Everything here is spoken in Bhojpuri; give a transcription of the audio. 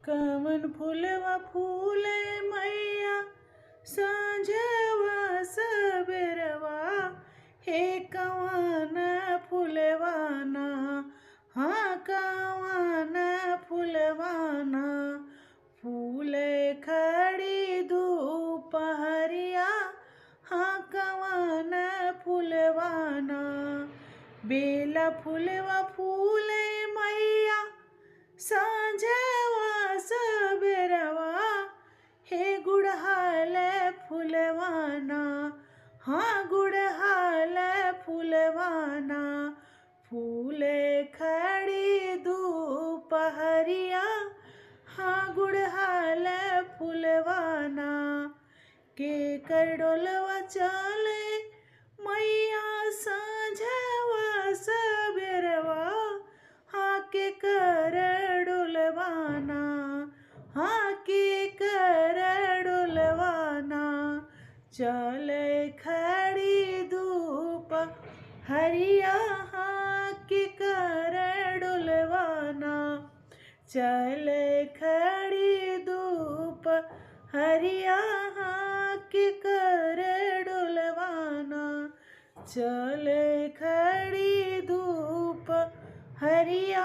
कवन फूलवा फूले मैया सांझवा सबेरवा, हे कवन फूलवाना, हाँ कवन फूलवाना, फूले खड़ी दोपहरिया, हाँ कवन फूलवाना। बेला फूलवा फूले मैया सांझवा सबेरवा, हे गुड़हल फूलवाना, हाँ गुड़हल फूलवाना, फूले खड़ी दोपहरिया, हाँ गुड़हल फूलवाना। के कर डोलवा चले मैया सांझवा सबेरवा, हाँ के कर डोलवाना, हाँ के कर डोलवाना, चले खड़ी धूप हरिया, हाँ के कर डोलवाना, चले खड़ी धूप हरिया, हाँ के कर डोलवाना, चले खड़ी धूप हरिया।